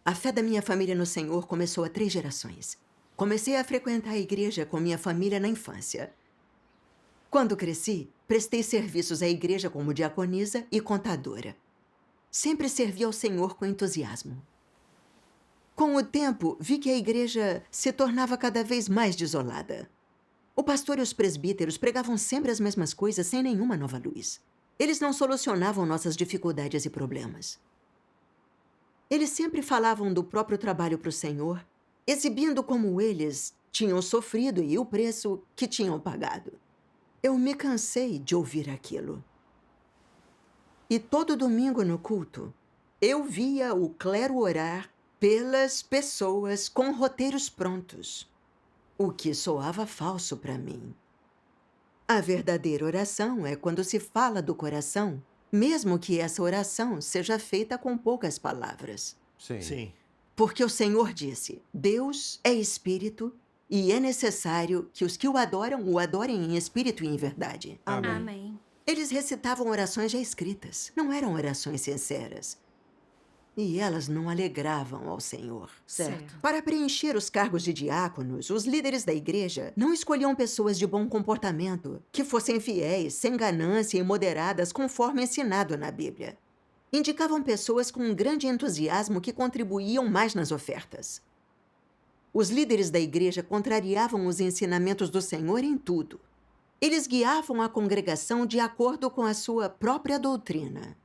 A fé da minha família no Senhor começou há 3 gerações. Comecei a frequentar a igreja com minha família na infância. Quando cresci, prestei serviços à igreja como diaconisa e contadora. Sempre servi ao Senhor com entusiasmo. Com o tempo, vi que a igreja se tornava cada vez mais desolada. O pastor e os presbíteros pregavam sempre as mesmas coisas sem nenhuma nova luz. Eles não solucionavam nossas dificuldades e problemas. Eles sempre falavam do próprio trabalho para o Senhor, exibindo como eles tinham sofrido e o preço que tinham pagado. Eu me cansei de ouvir aquilo. E todo domingo no culto, eu via o clero orar pelas pessoas com roteiros prontos, o que soava falso para mim. A verdadeira oração é quando se fala do coração, mesmo que essa oração seja feita com poucas palavras. Sim. Porque o Senhor disse: Deus é espírito e é necessário que os que o adorem em espírito e em verdade. Amém. Amém. Eles recitavam orações já escritas, não eram orações sinceras. E elas não alegravam ao Senhor. Certo. Para preencher os cargos de diáconos, os líderes da igreja não escolhiam pessoas de bom comportamento, que fossem fiéis, sem ganância e moderadas, conforme ensinado na Bíblia. Indicavam pessoas com um grande entusiasmo que contribuíam mais nas ofertas. Os líderes da igreja contrariavam os ensinamentos do Senhor em tudo. Eles guiavam a congregação de acordo com a sua própria doutrina.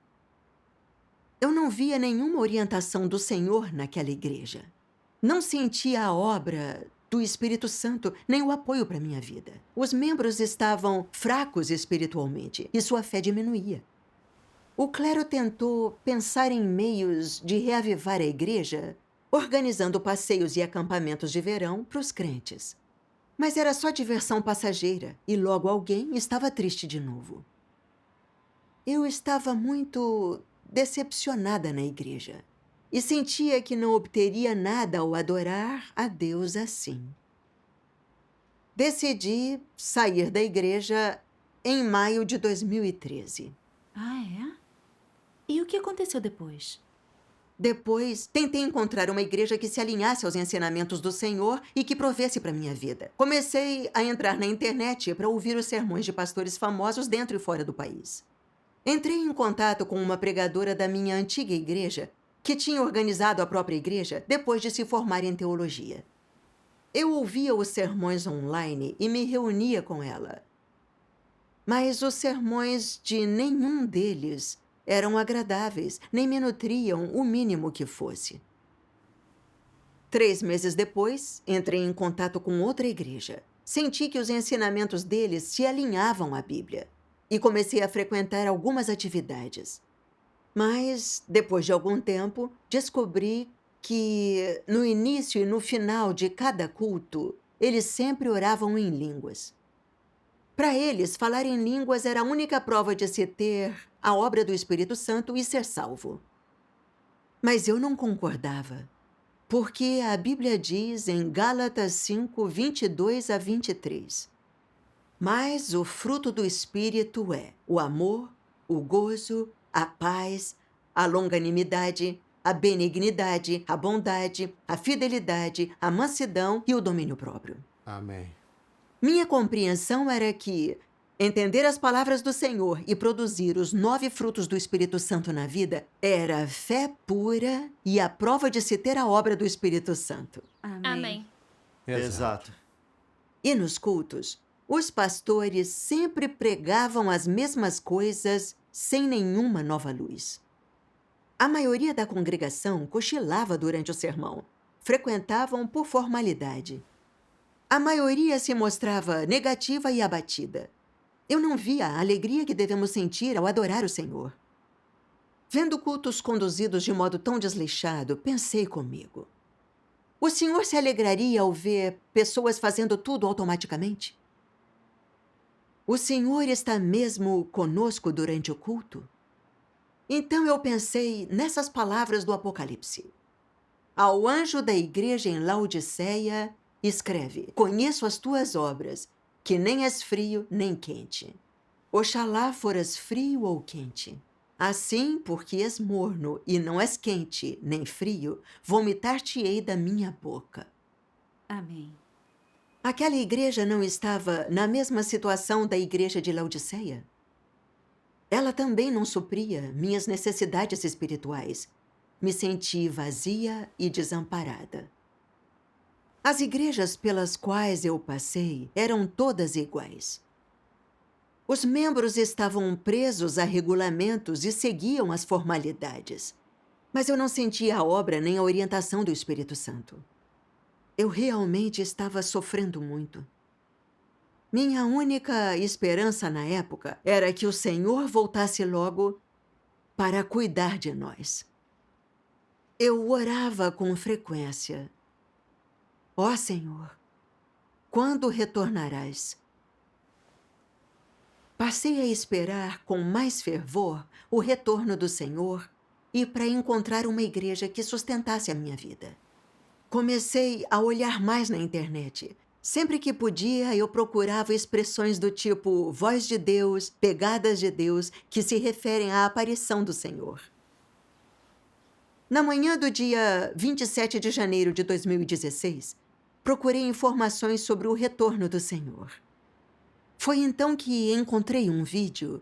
Eu não via nenhuma orientação do Senhor naquela igreja. Não sentia a obra do Espírito Santo, nem o apoio para minha vida. Os membros estavam fracos espiritualmente e sua fé diminuía. O clero tentou pensar em meios de reavivar a igreja, organizando passeios e acampamentos de verão para os crentes. Mas era só diversão passageira e logo alguém estava triste de novo. Eu estava muito decepcionada na igreja e sentia que não obteria nada ao adorar a Deus assim. Decidi sair da igreja em maio de 2013. Ah, é? E o que aconteceu depois? Depois, tentei encontrar uma igreja que se alinhasse aos ensinamentos do Senhor e que provesse para minha vida. Comecei a entrar na internet para ouvir os sermões de pastores famosos dentro e fora do país. Entrei em contato com uma pregadora da minha antiga igreja, que tinha organizado a própria igreja depois de se formar em teologia. Eu ouvia os sermões online e me reunia com ela. Mas os sermões de nenhum deles eram agradáveis, nem me nutriam o mínimo que fosse. 3 meses depois, entrei em contato com outra igreja. Senti que os ensinamentos deles se alinhavam à Bíblia e comecei a frequentar algumas atividades. Mas, depois de algum tempo, descobri que no início e no final de cada culto, eles sempre oravam em línguas. Para eles, falar em línguas era a única prova de se ter a obra do Espírito Santo e ser salvo. Mas eu não concordava, porque a Bíblia diz em Gálatas 5, 22 a 23: Mas o fruto do Espírito é o amor, o gozo, a paz, a longanimidade, a benignidade, a bondade, a fidelidade, a mansidão e o domínio próprio. Amém. Minha compreensão era que entender as palavras do Senhor e produzir os 9 frutos do Espírito Santo na vida era fé pura e a prova de se ter a obra do Espírito Santo. Amém. Exato. E nos cultos, os pastores sempre pregavam as mesmas coisas sem nenhuma nova luz. A maioria da congregação cochilava durante o sermão. Frequentavam por formalidade. A maioria se mostrava negativa e abatida. Eu não via a alegria que devemos sentir ao adorar o Senhor. Vendo cultos conduzidos de modo tão desleixado, pensei comigo: o Senhor se alegraria ao ver pessoas fazendo tudo automaticamente? O Senhor está mesmo conosco durante o culto? Então eu pensei nessas palavras do Apocalipse. Ao anjo da igreja em Laodiceia, escreve: Conheço as tuas obras, que nem és frio nem quente. Oxalá foras frio ou quente. Assim, porque és morno e não és quente nem frio, vomitar-te-ei da minha boca. Amém. Aquela igreja não estava na mesma situação da igreja de Laodiceia? Ela também não supria minhas necessidades espirituais. Me senti vazia e desamparada. As igrejas pelas quais eu passei eram todas iguais. Os membros estavam presos a regulamentos e seguiam as formalidades. Mas eu não sentia a obra nem a orientação do Espírito Santo. Eu realmente estava sofrendo muito. Minha única esperança na época era que o Senhor voltasse logo para cuidar de nós. Eu orava com frequência. Ó Senhor, quando retornarás? Passei a esperar com mais fervor o retorno do Senhor e para encontrar uma igreja que sustentasse a minha vida. Comecei a olhar mais na internet. Sempre que podia, eu procurava expressões do tipo voz de Deus, pegadas de Deus, que se referem à aparição do Senhor. Na manhã do dia 27 de janeiro de 2016, procurei informações sobre o retorno do Senhor. Foi então que encontrei um vídeo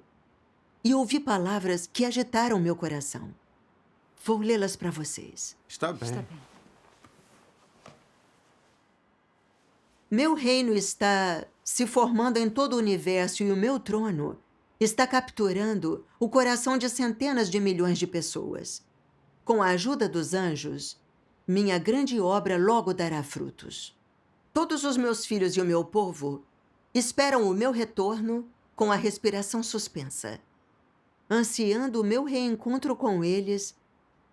e ouvi palavras que agitaram meu coração. Vou lê-las para vocês. Está bem. Está bem. Meu reino está se formando em todo o universo e o meu trono está capturando o coração de centenas de milhões de pessoas. Com a ajuda dos anjos, minha grande obra logo dará frutos. Todos os meus filhos e o meu povo esperam o meu retorno com a respiração suspensa, ansiando o meu reencontro com eles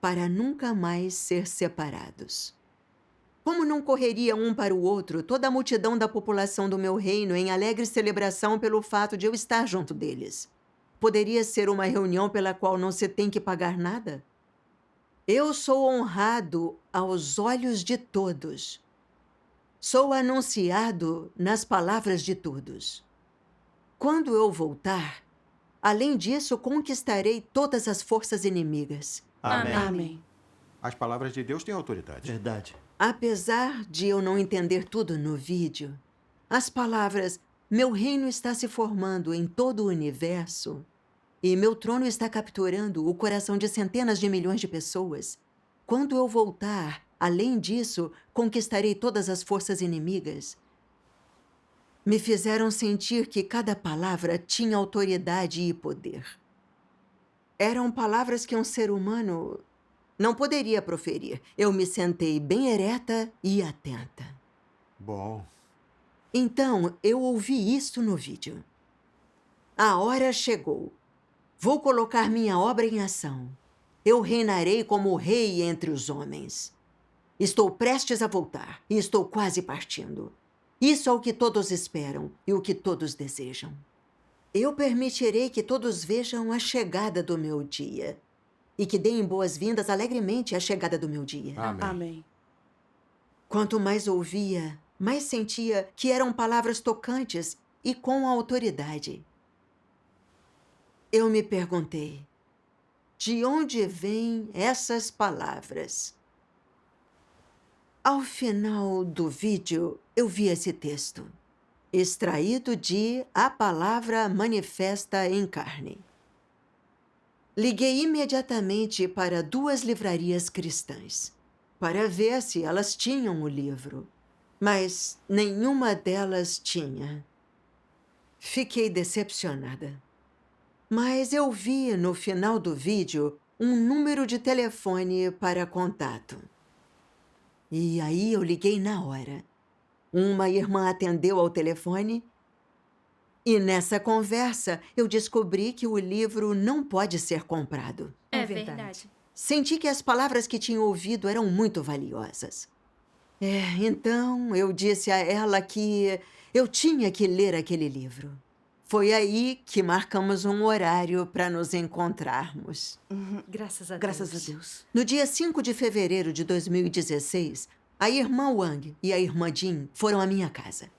para nunca mais ser separados. Como não correria um para o outro toda a multidão da população do meu reino em alegre celebração pelo fato de eu estar junto deles? Poderia ser uma reunião pela qual não se tem que pagar nada? Eu sou honrado aos olhos de todos. Sou anunciado nas palavras de todos. Quando eu voltar, além disso, conquistarei todas as forças inimigas. Amém. Amém. As palavras de Deus têm autoridade. Verdade. Apesar de eu não entender tudo no vídeo, as palavras "meu reino está se formando em todo o universo" e "meu trono está capturando o coração de centenas de milhões de pessoas", quando eu voltar, além disso, conquistarei todas as forças inimigas, me fizeram sentir que cada palavra tinha autoridade e poder. Eram palavras que um ser humano não poderia proferir. Eu me sentei bem ereta e atenta. Bom, Então, eu ouvi isso no vídeo. A hora chegou. Vou colocar minha obra em ação. Eu reinarei como rei entre os homens. Estou prestes a voltar e estou quase partindo. Isso é o que todos esperam e o que todos desejam. Eu permitirei que todos vejam a chegada do meu dia e que deem boas-vindas alegremente à chegada do meu dia. amém. Amém. Quanto mais ouvia, mais sentia que eram palavras tocantes e com autoridade. Eu me perguntei, de onde vêm essas palavras? Ao final do vídeo, eu vi esse texto, extraído de A Palavra Manifesta em Carne. Liguei imediatamente para 2 livrarias cristãs, para ver se elas tinham o livro, mas nenhuma delas tinha. Fiquei decepcionada. Mas eu vi no final do vídeo um número de telefone para contato. E aí eu liguei na hora. Uma irmã atendeu ao telefone e nessa conversa eu descobri que o livro não pode ser comprado. É verdade. Senti que as palavras que tinha ouvido eram muito valiosas. Então eu disse a ela que eu tinha que ler aquele livro. Foi aí que marcamos um horário para nos encontrarmos. Graças a Deus. Graças a Deus. No dia 5 de fevereiro de 2016, a irmã Wang e a irmã Jin foram à minha casa.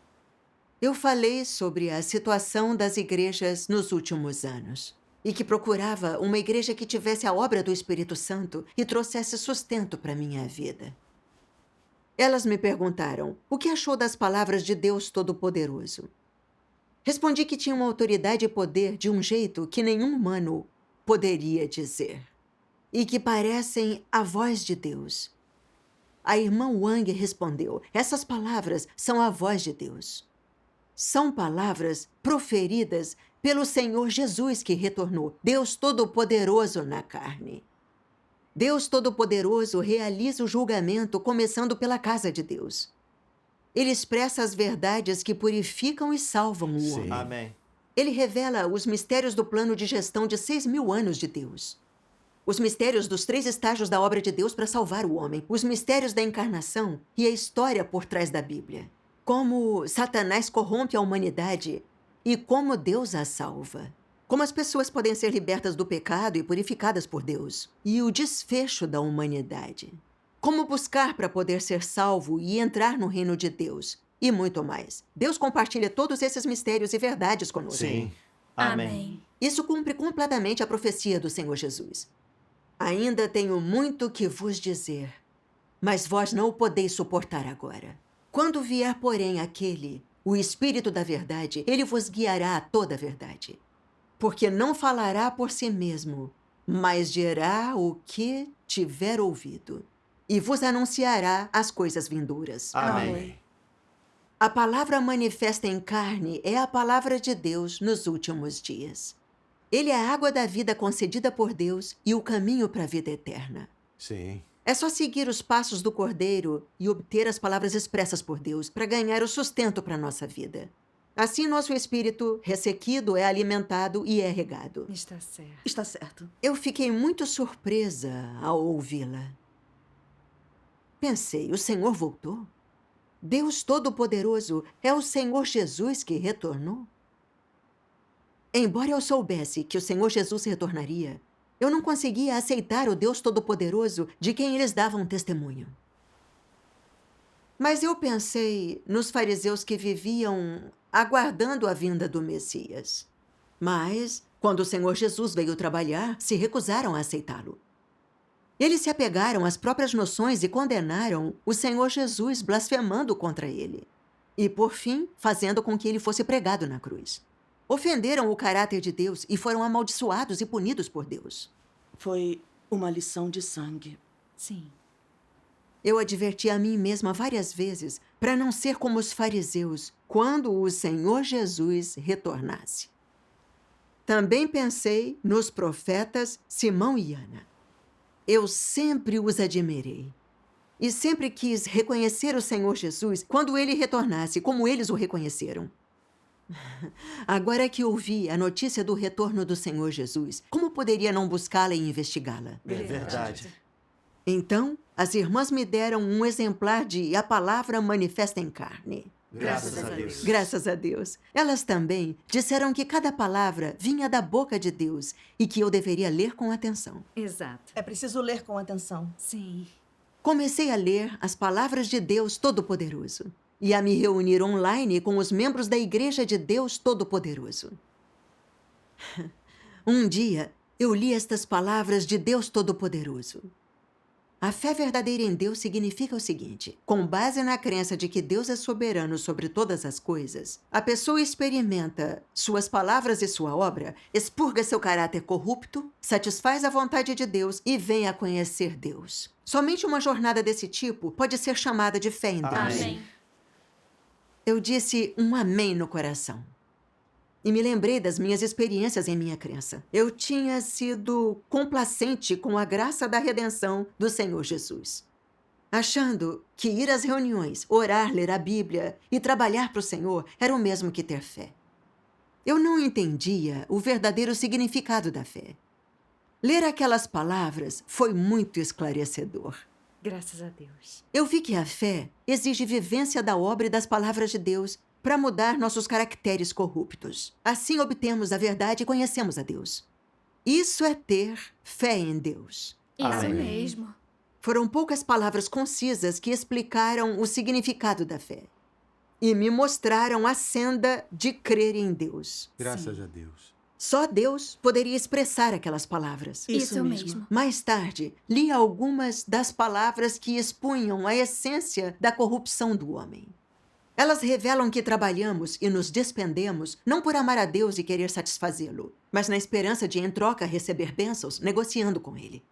Eu falei sobre a situação das igrejas nos últimos anos. e que procurava uma igreja que tivesse a obra do Espírito Santo e trouxesse sustento para minha vida. Elas me perguntaram o que achou das palavras de Deus Todo-Poderoso. Respondi que tinham autoridade e poder de um jeito que nenhum humano poderia dizer, e que parecem a voz de Deus. A irmã Wang respondeu: essas palavras são a voz de Deus. São palavras proferidas pelo Senhor Jesus que retornou, Deus Todo-Poderoso na carne. Deus Todo-Poderoso realiza o julgamento começando pela casa de Deus. Ele expressa as verdades que purificam e salvam o homem. Amém. Ele revela os mistérios do plano de gestão de 6.000 anos de Deus. Os mistérios dos 3 estágios da obra de Deus para salvar o homem. Os mistérios da encarnação e a história por trás da Bíblia. Como Satanás corrompe a humanidade e como Deus a salva. Como as pessoas podem ser libertas do pecado e purificadas por Deus. E o desfecho da humanidade. Como buscar para poder ser salvo e entrar no reino de Deus. E muito mais. Deus compartilha todos esses mistérios e verdades conosco. Sim. Amém. Isso cumpre completamente a profecia do Senhor Jesus. Ainda tenho muito que vos dizer, mas vós não o podeis suportar agora. Quando vier, porém, aquele, o Espírito da verdade, ele vos guiará a toda a verdade. Porque não falará por si mesmo, mas dirá o que tiver ouvido, e vos anunciará as coisas vindouras. Amém. A palavra manifesta em carne é a palavra de Deus nos últimos dias. Ele é a água da vida concedida por Deus e o caminho para a vida eterna. Sim. É só seguir os passos do Cordeiro e obter as palavras expressas por Deus para ganhar o sustento para a nossa vida. Assim, nosso espírito ressequido é alimentado e é regado. Está certo. Está certo. Eu fiquei muito surpresa ao ouvi-la. Pensei, o Senhor voltou? Deus Todo-Poderoso é o Senhor Jesus que retornou? Embora eu soubesse que o Senhor Jesus retornaria, eu não conseguia aceitar o Deus Todo-Poderoso de quem eles davam testemunho. Mas eu pensei nos fariseus que viviam aguardando a vinda do Messias. Mas, quando o Senhor Jesus veio trabalhar, se recusaram a aceitá-lo. Eles se apegaram às próprias noções e condenaram o Senhor Jesus, blasfemando contra ele. E, por fim, fazendo com que ele fosse pregado na cruz. Ofenderam o caráter de Deus e foram amaldiçoados e punidos por Deus. Foi uma lição de sangue. Sim. Eu adverti a mim mesma várias vezes para não ser como os fariseus quando o Senhor Jesus retornasse. Também pensei nos profetas Simão e Ana. Eu sempre os admirei. E sempre quis reconhecer o Senhor Jesus quando ele retornasse, como eles o reconheceram. Agora que ouvi a notícia do retorno do Senhor Jesus, como poderia não buscá-la e investigá-la? É verdade. Então, as irmãs me deram um exemplar de A Palavra Manifesta em Carne. Graças a Deus. Graças a Deus. Elas também disseram que cada palavra vinha da boca de Deus e que eu deveria ler com atenção. Exato. É preciso ler com atenção. Sim. Comecei a ler as palavras de Deus Todo-Poderoso e a me reunir online com os membros da Igreja de Deus Todo-Poderoso. Um dia, eu li estas palavras de Deus Todo-Poderoso. A fé verdadeira em Deus significa o seguinte: com base na crença de que Deus é soberano sobre todas as coisas, a pessoa experimenta suas palavras e sua obra, expurga seu caráter corrupto, satisfaz a vontade de Deus e vem a conhecer Deus. Somente uma jornada desse tipo pode ser chamada de fé em Deus. Amém. Eu disse um amém no coração. E me lembrei das minhas experiências em minha crença. Eu tinha sido complacente com a graça da redenção do Senhor Jesus, achando que ir às reuniões, orar, ler a Bíblia e trabalhar para o Senhor era o mesmo que ter fé. Eu não entendia o verdadeiro significado da fé. Ler aquelas palavras foi muito esclarecedor. Graças a Deus. Eu vi que a fé exige vivência da obra e das palavras de Deus para mudar nossos caracteres corruptos. Assim obtemos a verdade e conhecemos a Deus. Isso é ter fé em Deus. Isso Amém. mesmo. Foram poucas palavras concisas que explicaram o significado da fé e me mostraram a senda de crer em Deus. Graças a Deus. Só Deus poderia expressar aquelas palavras. Isso mesmo. Mais tarde, li algumas das palavras que expunham a essência da corrupção do homem. Elas revelam que trabalhamos e nos despendemos não por amar a Deus e querer satisfazê-lo, mas na esperança de, em troca, receber bênçãos negociando com Ele.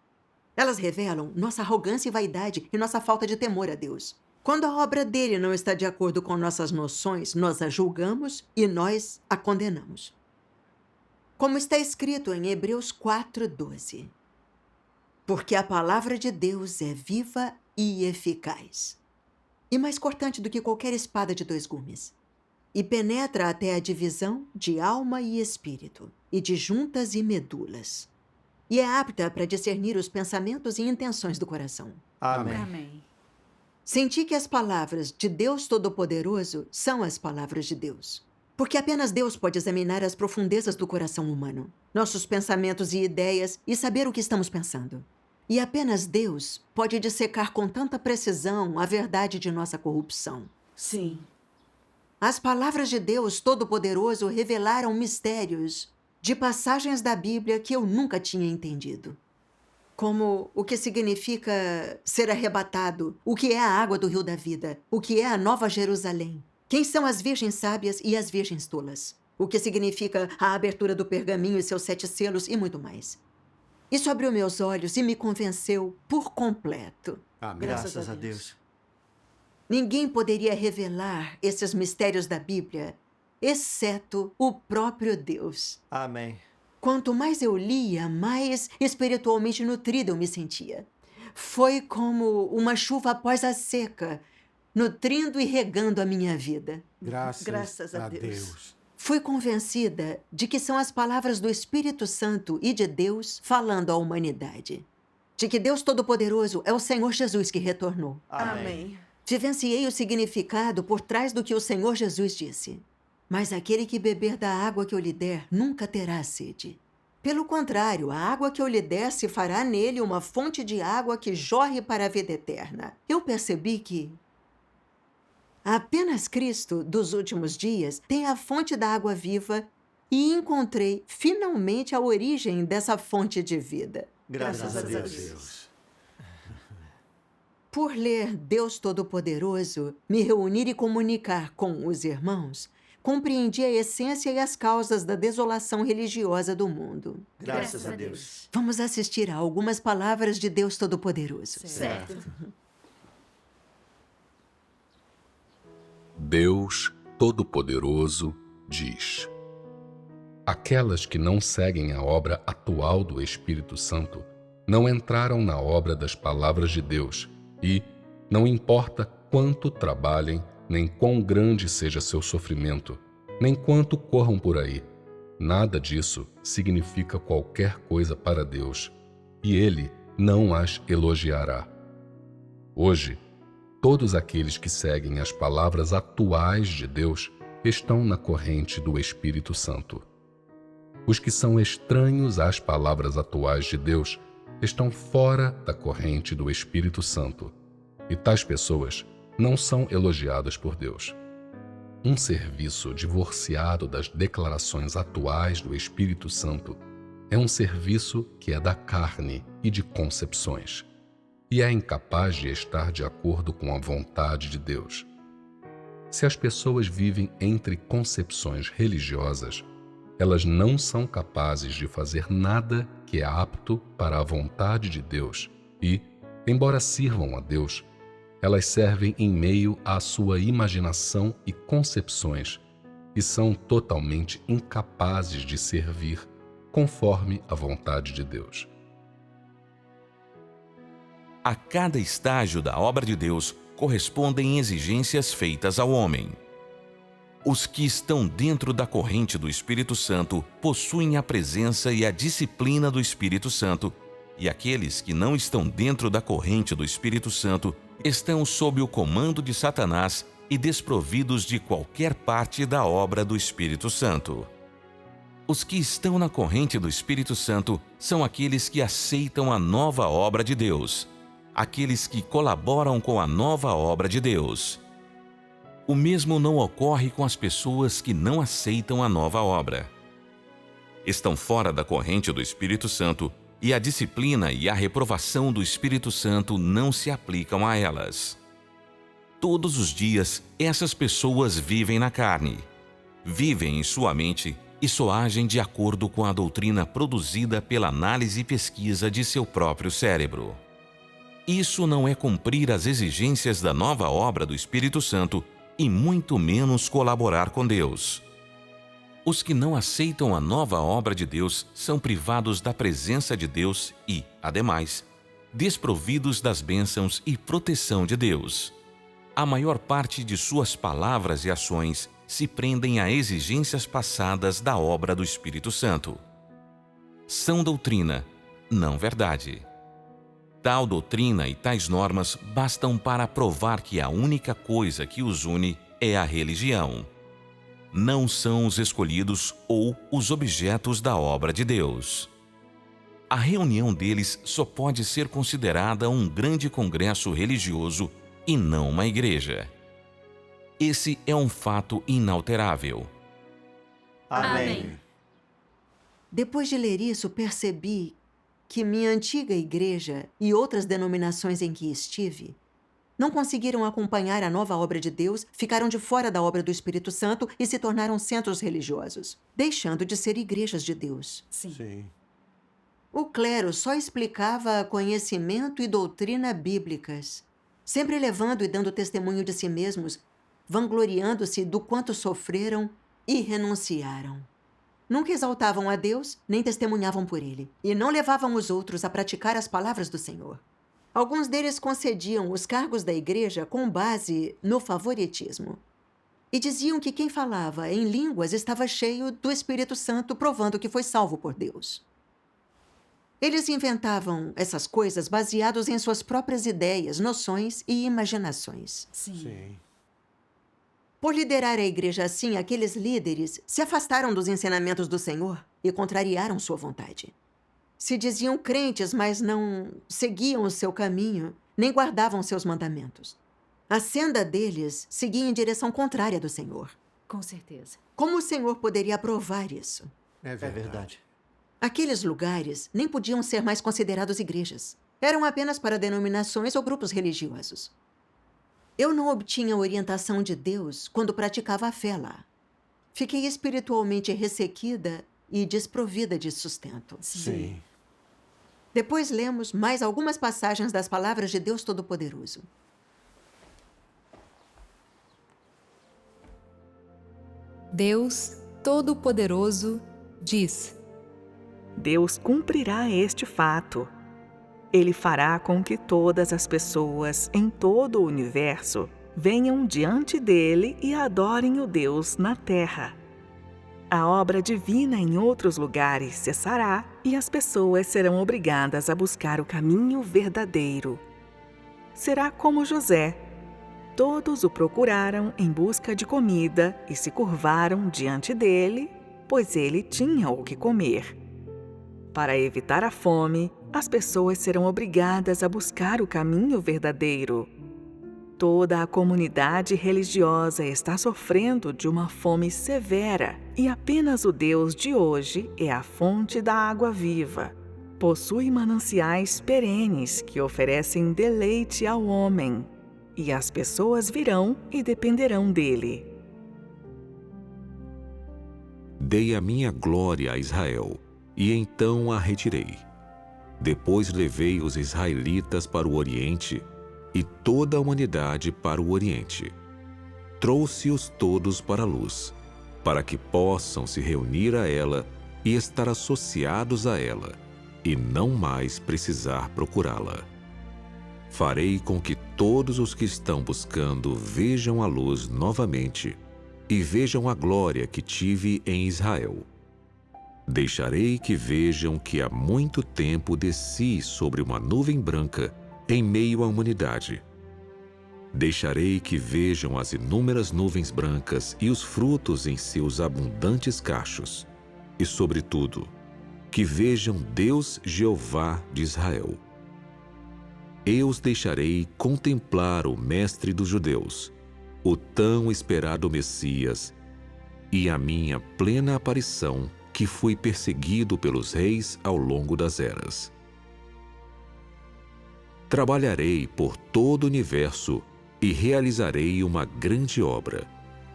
Elas revelam nossa arrogância e vaidade e nossa falta de temor a Deus. Quando a obra dele não está de acordo com nossas noções, nós a julgamos e nós a condenamos. Como está escrito em Hebreus 4:12. Porque a palavra de Deus é viva e eficaz, e mais cortante do que qualquer espada de 2 gumes, e penetra até a divisão de alma e espírito, e de juntas e medulas, e é apta para discernir os pensamentos e intenções do coração. Amém. Amém. Senti que as palavras de Deus Todo-Poderoso são as palavras de Deus. Porque apenas Deus pode examinar as profundezas do coração humano, nossos pensamentos e ideias e saber o que estamos pensando. E apenas Deus pode dissecar com tanta precisão a verdade de nossa corrupção. Sim. As palavras de Deus Todo-Poderoso revelaram mistérios de passagens da Bíblia que eu nunca tinha entendido. Como o que significa ser arrebatado, o que é a água do rio da vida, o que é a Nova Jerusalém, quem são as virgens sábias e as virgens tolas, o que significa a abertura do pergaminho e seus 7 selos e muito mais. Isso abriu meus olhos e me convenceu por completo. Amém. Graças a Deus. Ninguém poderia revelar esses mistérios da Bíblia, exceto o próprio Deus. Amém. Quanto mais eu lia, mais espiritualmente nutrida eu me sentia. Foi como uma chuva após a seca, nutrindo e regando a minha vida. Graças a a Deus. Deus. Fui convencida de que são as palavras do Espírito Santo e de Deus falando à humanidade. De que Deus Todo-Poderoso é o Senhor Jesus que retornou. Amém. Vivenciei o significado por trás do que o Senhor Jesus disse. Mas aquele que beber da água que eu lhe der nunca terá sede. Pelo contrário, a água que eu lhe der se fará nele uma fonte de água que jorre para a vida eterna. Eu percebi que apenas Cristo, dos últimos dias, tem a fonte da água viva e encontrei, finalmente, a origem dessa fonte de vida. Graças a Graças a Deus. Deus. Por ler Deus Todo-Poderoso, me reunir e comunicar com os irmãos, compreendi a essência e as causas da desolação religiosa do mundo. Graças a Deus. Vamos assistir a algumas palavras de Deus Todo-Poderoso. Certo. Deus Todo-Poderoso diz: aquelas que não seguem a obra atual do Espírito Santo não entraram na obra das palavras de Deus e, não importa quanto trabalhem, nem quão grande seja seu sofrimento, nem quanto corram por aí, nada disso significa qualquer coisa para Deus, e Ele não as elogiará. Hoje, todos aqueles que seguem as palavras atuais de Deus estão na corrente do Espírito Santo. Os que são estranhos às palavras atuais de Deus estão fora da corrente do Espírito Santo, e tais pessoas não são elogiadas por Deus. Um serviço divorciado das declarações atuais do Espírito Santo é um serviço que é da carne e de concepções, e é incapaz de estar de acordo com a vontade de Deus. Se as pessoas vivem entre concepções religiosas, elas não são capazes de fazer nada que é apto para a vontade de Deus e, embora sirvam a Deus, elas servem em meio à sua imaginação e concepções e são totalmente incapazes de servir conforme a vontade de Deus. A cada estágio da obra de Deus correspondem exigências feitas ao homem. Os que estão dentro da corrente do Espírito Santo possuem a presença e a disciplina do Espírito Santo, e aqueles que não estão dentro da corrente do Espírito Santo estão sob o comando de Satanás e desprovidos de qualquer parte da obra do Espírito Santo. Os que estão na corrente do Espírito Santo são aqueles que aceitam a nova obra de Deus, aqueles que colaboram com a nova obra de Deus. O mesmo não ocorre com as pessoas que não aceitam a nova obra. estão fora da corrente do Espírito Santo e a disciplina e a reprovação do Espírito Santo não se aplicam a elas. Todos os dias, essas pessoas vivem na carne, vivem em sua mente e só agem de acordo com a doutrina produzida pela análise e pesquisa de seu próprio cérebro. Isso não é cumprir as exigências da nova obra do Espírito Santo e muito menos colaborar com Deus. Os que não aceitam a nova obra de Deus são privados da presença de Deus e, ademais, desprovidos das bênçãos e proteção de Deus. A maior parte de suas palavras e ações se prendem a exigências passadas da obra do Espírito Santo. São doutrina, não verdade. Tal doutrina e tais normas bastam para provar que a única coisa que os une é a religião. Não são os escolhidos ou os objetos da obra de Deus. A reunião deles só pode ser considerada um grande congresso religioso e não uma igreja. Esse é um fato inalterável. Amém. Depois de ler isso, percebi que minha antiga igreja e outras denominações em que estive não conseguiram acompanhar a nova obra de Deus, ficaram de fora da obra do Espírito Santo e se tornaram centros religiosos, deixando de ser igrejas de Deus. Sim. O clero só explicava conhecimento e doutrina bíblicas, sempre levando e dando testemunho de si mesmos, vangloriando-se do quanto sofreram e renunciaram. Nunca exaltavam a Deus, nem testemunhavam por Ele, e não levavam os outros a praticar as palavras do Senhor. Alguns deles concediam os cargos da igreja com base no favoritismo. E diziam que quem falava em línguas estava cheio do Espírito Santo, provando que foi salvo por Deus. Eles inventavam essas coisas baseados em suas próprias ideias, noções e imaginações. Sim. Por liderar a igreja assim, aqueles líderes se afastaram dos ensinamentos do Senhor e contrariaram sua vontade. Se diziam crentes, mas não seguiam o seu caminho, nem guardavam seus mandamentos. A senda deles seguia em direção contrária do Senhor. Com certeza. Como o Senhor poderia aprovar isso? É verdade. Aqueles lugares nem podiam ser mais considerados igrejas. Eram apenas para denominações ou grupos religiosos. Eu não obtinha orientação de Deus quando praticava a fé lá. Fiquei espiritualmente ressequida e desprovida de sustento. Sim. Depois lemos mais algumas passagens das palavras de Deus Todo-Poderoso. Deus Todo-Poderoso diz: Deus cumprirá este fato. Ele fará com que todas as pessoas em todo o universo venham diante dele e adorem o Deus na terra. A obra divina em outros lugares cessará e as pessoas serão obrigadas a buscar o caminho verdadeiro. Será como José. Todos o procuraram em busca de comida e se curvaram diante dele, pois ele tinha o que comer. Para evitar a fome, as pessoas serão obrigadas a buscar o caminho verdadeiro. Toda a comunidade religiosa está sofrendo de uma fome severa e apenas o Deus de hoje é a fonte da água viva. Possui mananciais perenes que oferecem deleite ao homem, e as pessoas virão e dependerão dele. Dei a minha glória a Israel, e então a retirei. Depois levei os israelitas para o Oriente e toda a humanidade para o Oriente. Trouxe-os todos para a luz, para que possam se reunir a ela e estar associados a ela, e não mais precisar procurá-la. Farei com que todos os que estão buscando vejam a luz novamente e vejam a glória que tive em Israel. Deixarei que vejam que há muito tempo desci sobre uma nuvem branca em meio à humanidade. Deixarei que vejam as inúmeras nuvens brancas e os frutos em seus abundantes cachos. E, sobretudo, que vejam Deus Jeová de Israel. Eu os deixarei contemplar o Mestre dos Judeus, o tão esperado Messias, e a minha plena aparição que fui perseguido pelos reis ao longo das eras. Trabalharei por todo o universo e realizarei uma grande obra,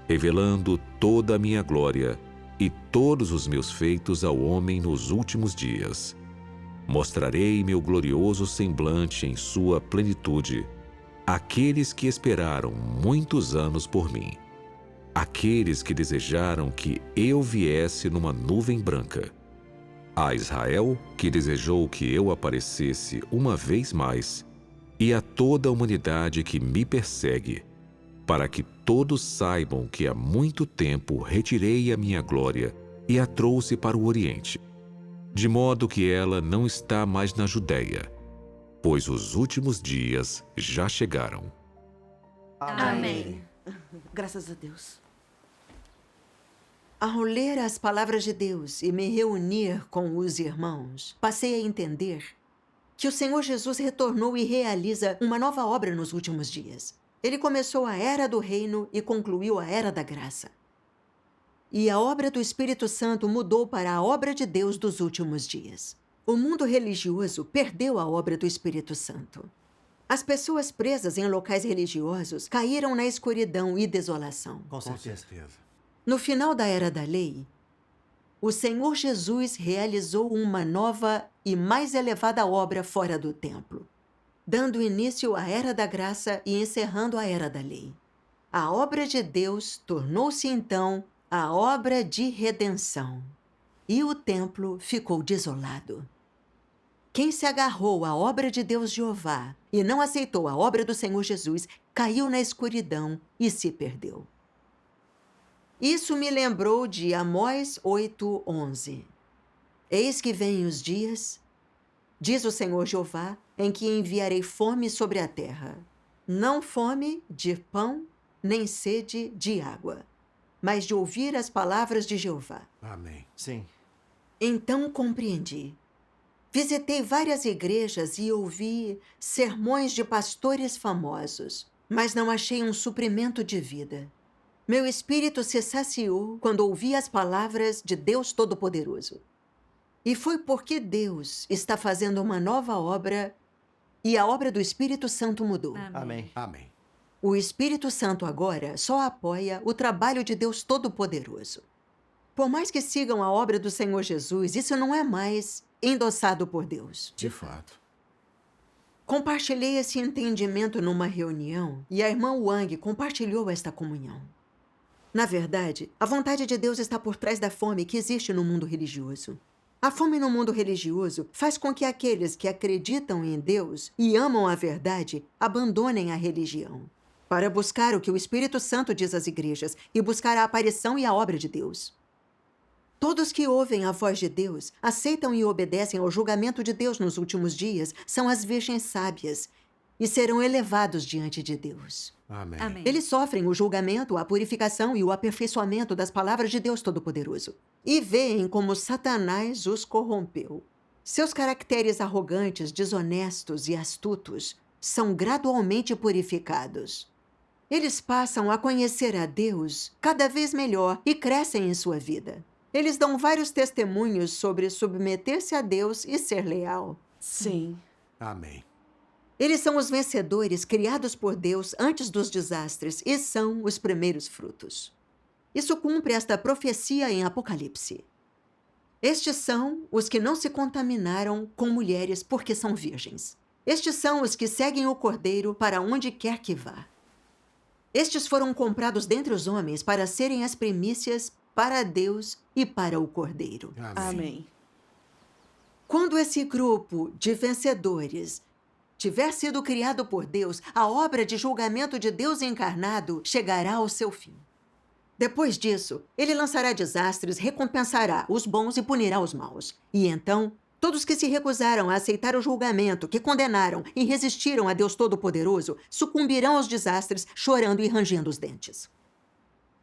revelando toda a minha glória e todos os meus feitos ao homem nos últimos dias. Mostrarei meu glorioso semblante em sua plenitude, àqueles que esperaram muitos anos por mim, aqueles que desejaram que eu viesse numa nuvem branca, a Israel, que desejou que eu aparecesse uma vez mais, e a toda a humanidade que me persegue, para que todos saibam que há muito tempo retirei a minha glória e a trouxe para o Oriente, de modo que ela não está mais na Judéia, pois os últimos dias já chegaram. Amém. Graças a Deus. Ao ler as palavras de Deus e me reunir com os irmãos, passei a entender que o Senhor Jesus retornou e realiza uma nova obra nos últimos dias. Ele começou a Era do Reino e concluiu a Era da Graça. E a obra do Espírito Santo mudou para a obra de Deus dos últimos dias. O mundo religioso perdeu a obra do Espírito Santo. As pessoas presas em locais religiosos caíram na escuridão e desolação. Com certeza. No final da Era da Lei, o Senhor Jesus realizou uma nova e mais elevada obra fora do templo, dando início à Era da Graça e encerrando a Era da Lei. A obra de Deus tornou-se então a obra de redenção, e o templo ficou desolado. Quem se agarrou à obra de Deus Jeová e não aceitou a obra do Senhor Jesus, caiu na escuridão e se perdeu. Isso me lembrou de Amós 8:11. Eis que vêm os dias, diz o Senhor Jeová, em que enviarei fome sobre a terra. Não fome de pão, nem sede de água, mas de ouvir as palavras de Jeová. Amém. Sim. Então compreendi. Visitei várias igrejas e ouvi sermões de pastores famosos, mas não achei um suprimento de vida. Meu espírito se saciou quando ouvi as palavras de Deus Todo-Poderoso. E foi porque Deus está fazendo uma nova obra e a obra do Espírito Santo mudou. Amém. Amém. O Espírito Santo agora só apoia o trabalho de Deus Todo-Poderoso. Por mais que sigam a obra do Senhor Jesus, isso não é mais endossado por Deus. De fato. Compartilhei esse entendimento numa reunião e a irmã Wang compartilhou esta comunhão. Na verdade, a vontade de Deus está por trás da fome que existe no mundo religioso. A fome no mundo religioso faz com que aqueles que acreditam em Deus e amam a verdade abandonem a religião, para buscar o que o Espírito Santo diz às igrejas e buscar a aparição e a obra de Deus. Todos que ouvem a voz de Deus, aceitam e obedecem ao julgamento de Deus nos últimos dias, são as virgens sábias e serão elevados diante de Deus. Amém. Amém. Eles sofrem o julgamento, a purificação e o aperfeiçoamento das palavras de Deus Todo-Poderoso e veem como Satanás os corrompeu. Seus caracteres arrogantes, desonestos e astutos são gradualmente purificados. Eles passam a conhecer a Deus cada vez melhor e crescem em sua vida. Eles dão vários testemunhos sobre submeter-se a Deus e ser leal. Sim. Amém. Eles são os vencedores criados por Deus antes dos desastres e são os primeiros frutos. Isso cumpre esta profecia em Apocalipse. Estes são os que não se contaminaram com mulheres porque são virgens. Estes são os que seguem o Cordeiro para onde quer que vá. Estes foram comprados dentre os homens para serem as primícias para Deus e para o Cordeiro. Amém. Quando esse grupo de vencedores tiver sido criado por Deus, a obra de julgamento de Deus encarnado chegará ao seu fim. Depois disso, ele lançará desastres, recompensará os bons e punirá os maus. E então, todos que se recusaram a aceitar o julgamento, que condenaram e resistiram a Deus Todo-Poderoso, sucumbirão aos desastres, chorando e rangendo os dentes.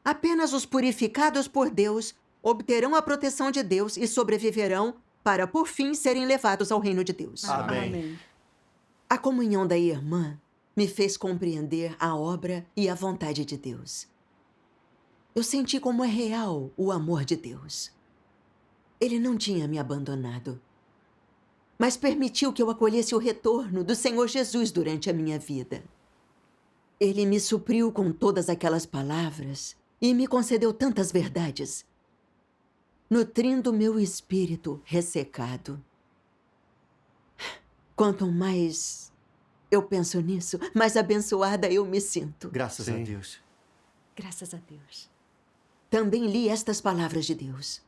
Apenas os purificados por Deus obterão a proteção de Deus e sobreviverão para, por fim, serem levados ao reino de Deus. Amém. A comunhão da irmã me fez compreender a obra e a vontade de Deus. Eu senti como é real o amor de Deus. Ele não tinha me abandonado, mas permitiu que eu acolhesse o retorno do Senhor Jesus durante a minha vida. Ele me supriu com todas aquelas palavras e me concedeu tantas verdades, nutrindo meu espírito ressecado. Quanto mais eu penso nisso, mais abençoada eu me sinto. Graças a Deus. Graças a Deus. Também li estas palavras de Deus.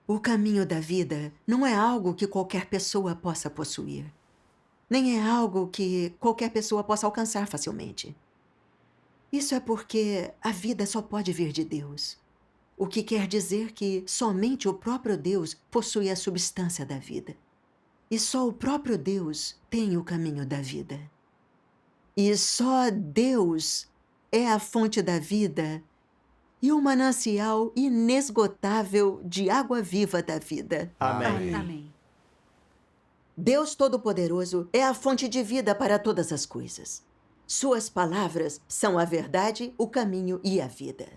O caminho da vida não é algo que qualquer pessoa possa possuir. Nem é algo que qualquer pessoa possa alcançar facilmente. Isso é porque a vida só pode vir de Deus. O que quer dizer que somente o próprio Deus possui a substância da vida. E só o próprio Deus tem o caminho da vida. E só Deus é a fonte da vida e o manancial inesgotável de água viva da vida. Amém. Amém. Deus Todo-Poderoso é a fonte de vida para todas as coisas. Suas palavras são a verdade, o caminho e a vida.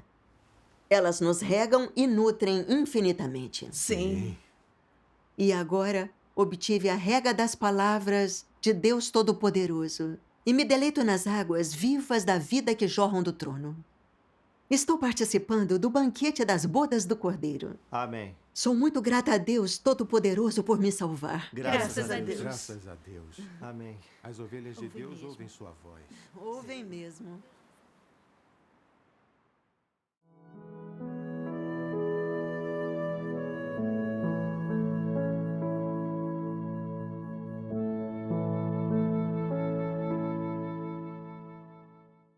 Elas nos regam e nutrem infinitamente. Sim. E agora obtive a rega das palavras de Deus Todo-Poderoso e me deleito nas águas vivas da vida que jorram do trono. Estou participando do banquete das bodas do Cordeiro. Amém. Sou muito grata a Deus Todo-Poderoso por me salvar. Graças a Deus. Graças a Deus. Amém. As ovelhas de Deus ouvem sua voz. Ouvem mesmo.